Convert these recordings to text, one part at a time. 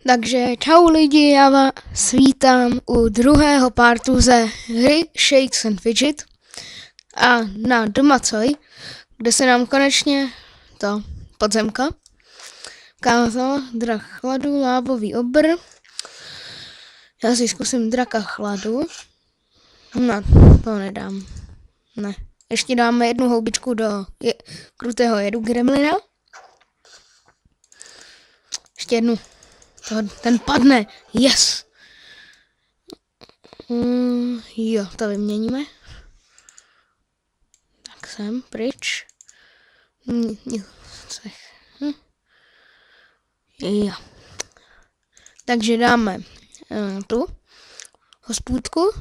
Takže čau lidi, já vás vítám u druhého partu ze hry Shakes and Fidget a na Domacoj, kde se nám konečně to podzemka ukázala drak chladu, lávový obr. Já si zkusím draka chladu. No, to nedám. Ne. Ještě dáme jednu houbičku do krutého jedu gremlina. Ještě jednu. Ten padne. Yes. Jo, to vyměníme. Tak sem, pryč. Jo. Takže dáme tu hospůdku.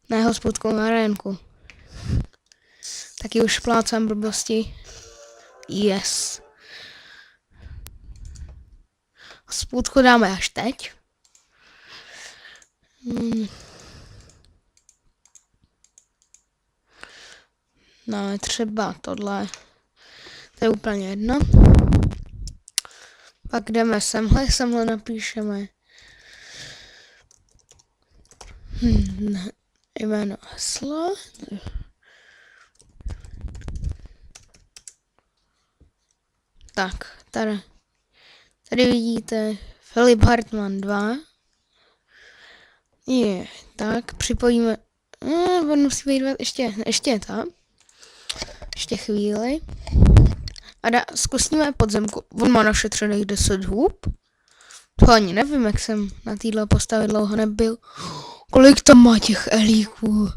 Ne hospůdku, arénku. Taky už plácám blbosti. Yes. Hospůdku dáme až teď. No, třeba tohle. To je úplně jedno. Pak jdeme semhle napíšeme jméno heslo. Tak, tady vidíte Filip Hartmann 2. Je, tak, připojíme, on musí být ještě tam. Ještě chvíli. A zkusíme podzemku. On má našetřených 10 hub. To ani nevím, jak jsem na téhle postavě dlouho nebyl. Kolik tam má těch elíků?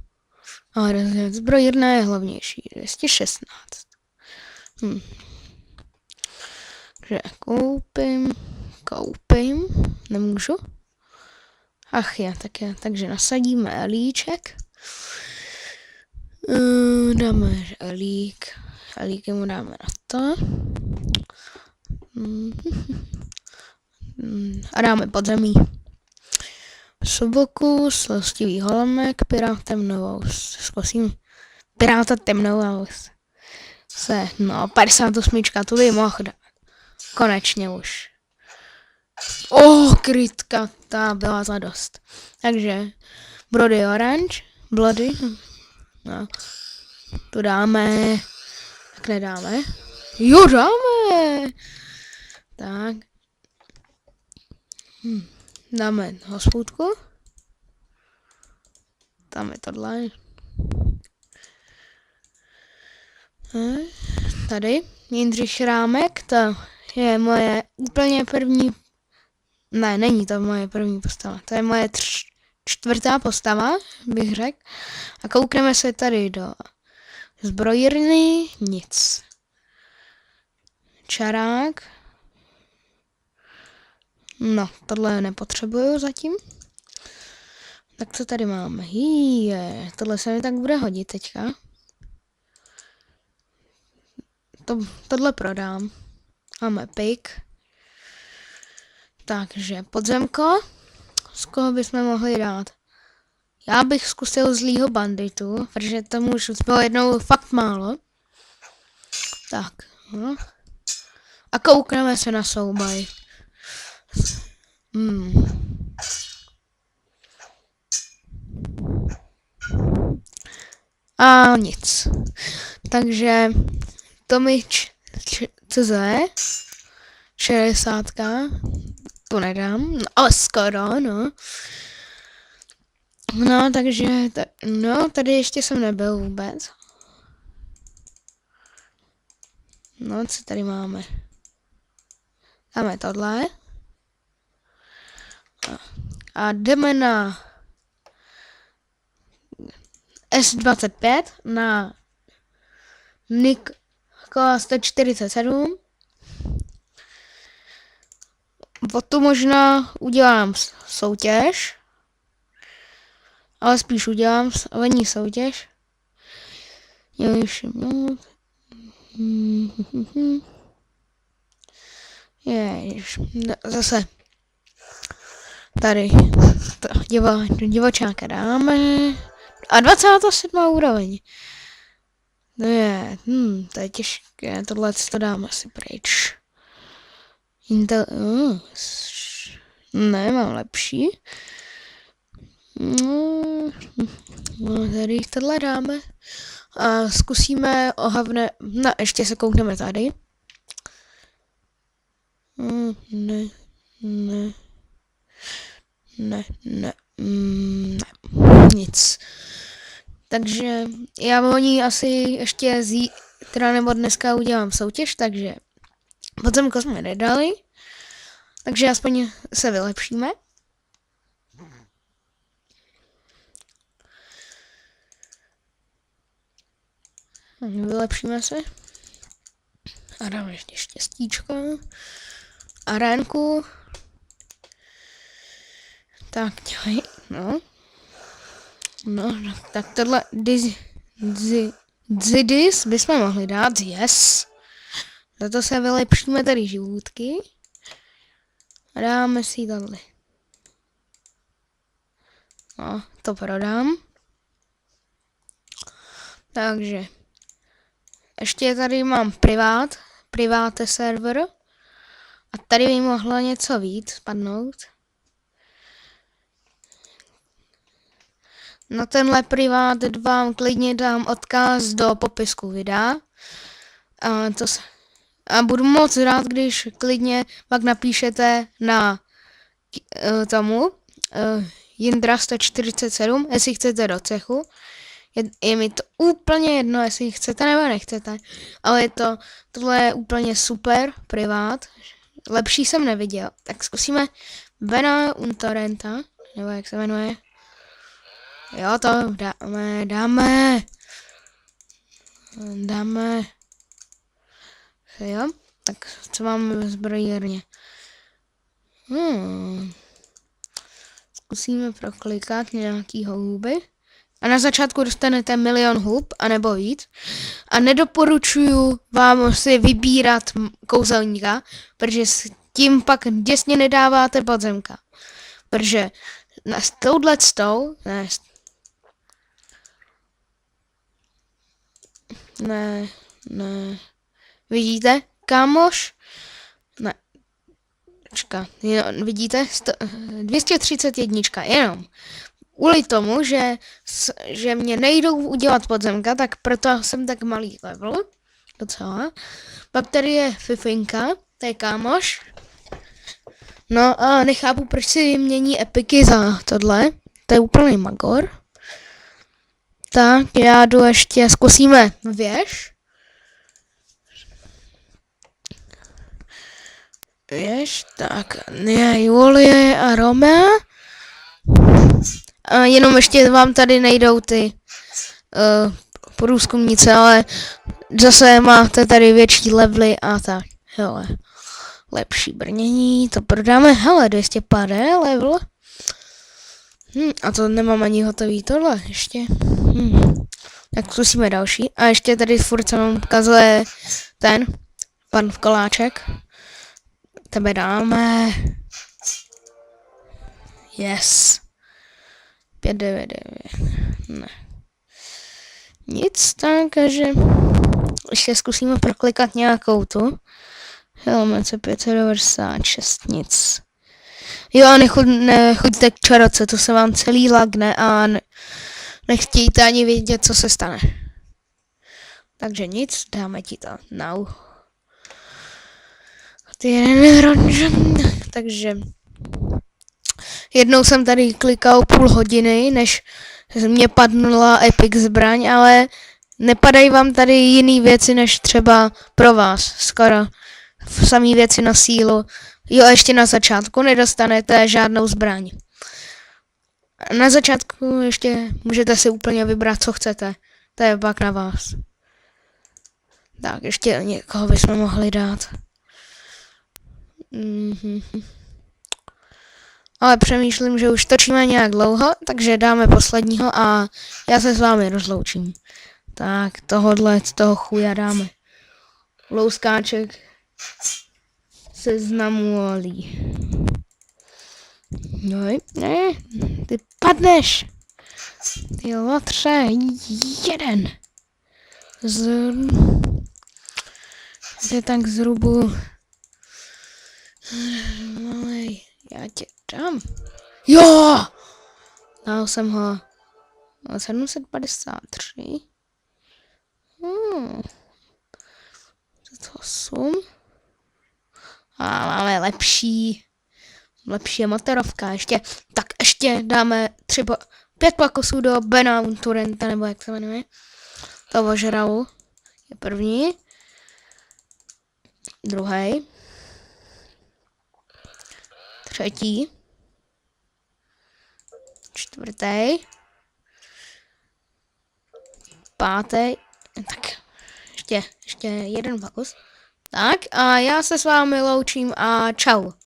Ale zbrojírna je hlavnější. 216. Takže koupím. Nemůžu. Ach je, takže nasadíme elíček. Dáme elík. Elíky mu dáme na to. A dáme podzemí. Soboku, slostivý holomek, pirát temnovou. Zkusím piráta temnovou. No, 58, to by mohl dát. Konečně už. Krytka, ta byla za dost. Takže Brody Orange, Bloody. No, to dáme. Tak nedáme. Jo, dáme. Tak. Dáme hospůdku. Dáme tohle. Tady. Jindřich Šrámek, to je moje úplně první. Ne, není to moje první postava. To je moje čtvrtá postava, bych řekl. A koukneme se tady do zbrojírny. Nic. Čarák. No, tohle nepotřebuju zatím. Tak co tady máme? Tohle se mi tak bude hodit teďka. Tohle prodám. Máme pik. Takže podzemko. Z koho bychom mohli dát? Já bych zkusil zlýho banditu, protože tomu už bylo jednou fakt málo. Tak. No. A koukneme se na souboj. A nic. Takže Tomič CZ 60. To nedám, ale skoro, no. No, takže, tady ještě jsem nebyl vůbec. No, co tady máme? Dáme tohle. A jdeme na S25 na Nikola 147. O to možná udělám soutěž. Ale spíš udělám venní soutěž. Ježiš, zase tady divočáka dáme. A 27. úroveň. To je těžké, tohle to dáme asi pryč. Ne, mám lepší. Tady tohle dáme. A zkusíme ohavné... No, ještě se koukneme tady. Ne. Nic. Takže já o ní asi ještě zítra nebo dneska udělám soutěž, takže podzemko jsme nedali. Takže aspoň se vylepšíme. Vylepšíme se. A dáme ještě štěstíčko. Arénku. Tak, dělej. No, tak tohle Zidis bychom mohli dát, yes. Za to se vylepšíme tady živůtky. A dáme si tady. No, to prodám. Takže. Ještě tady mám priváte server. A tady by mohlo něco víc spadnout. Na tenhle privát vám klidně dám odkaz do popisku videa. A budu moc rád, když klidně pak napíšete na tomu Jindra 147, jestli chcete do cechu. Je mi to úplně jedno, jestli chcete nebo nechcete, ale tohle je úplně super privát. Lepší jsem neviděl. Tak zkusíme Bena Untorenta, nebo jak se jmenuje. Jo, to dáme. Jo, tak co máme ve zbrojírně? Zkusíme proklikat nějaký houby. A na začátku dostanete 1 000 000 hub, anebo víc. A nedoporučuju vám si vybírat kouzelníka, protože s tím pak děsně nedáváte podzemka. Protože s touhletou, ne, vidíte, kámoš? Ne, počka, vidíte, 231, jenom. Kvůli tomu, že mě nejdou udělat podzemka, tak proto jsem tak malý level, docela. Pak tady je Fifinka, to je kámoš. No a nechápu, proč si mění epiky za tohle, to je úplný magor. Tak, já jdu ještě, zkusíme věž. Tak, je Julie a Roma. A jenom ještě vám tady nejdou ty průzkumnice, ale zase máte tady větší levely a tak. Hele, lepší brnění, to prodáme, hele, 250 level. A to nemám ani hotový tohle, ještě. Tak zkusíme další. A ještě tady furt se vám ukazuje ten, pan Koláček. Tebe dáme. Yes. 599. Ne. Nic, takže ještě zkusíme proklikat nějakou tu. Helmece 596, nic. Jo, nechoďte k čaroce, to se vám celý lagne a nechtějte ani vědět, co se stane. Takže nic, dáme ti to now. Takže jednou jsem tady klikal půl hodiny, než mě padnula epic zbraň, ale nepadají vám tady jiný věci, než třeba pro vás. Skoro samý věci na sílu. Jo, ještě na začátku nedostanete žádnou zbraň. Na začátku ještě můžete si úplně vybrat, co chcete. To je pak na vás. Tak, ještě někoho bychom mohli dát. Ale přemýšlím, že už točíme nějak dlouho, takže dáme posledního a já se s vámi rozloučím. Tak, toho chuja dáme. Louskáček seznamu olí. No, ne, ty padneš. Ty lotře, jeden. Je tak zhruba Malej, já tě dám. Jo! Dal jsem ho 753. 8. A máme lepší motorovka. Ještě dáme 5 pakosů do Benaventurenta, nebo jak se jmenuje. To ožralu. Je první. Druhý. Třetí. Čtvrtý. Pátý. Tak, ještě jeden pakus. Tak a já se s vámi loučím a čau.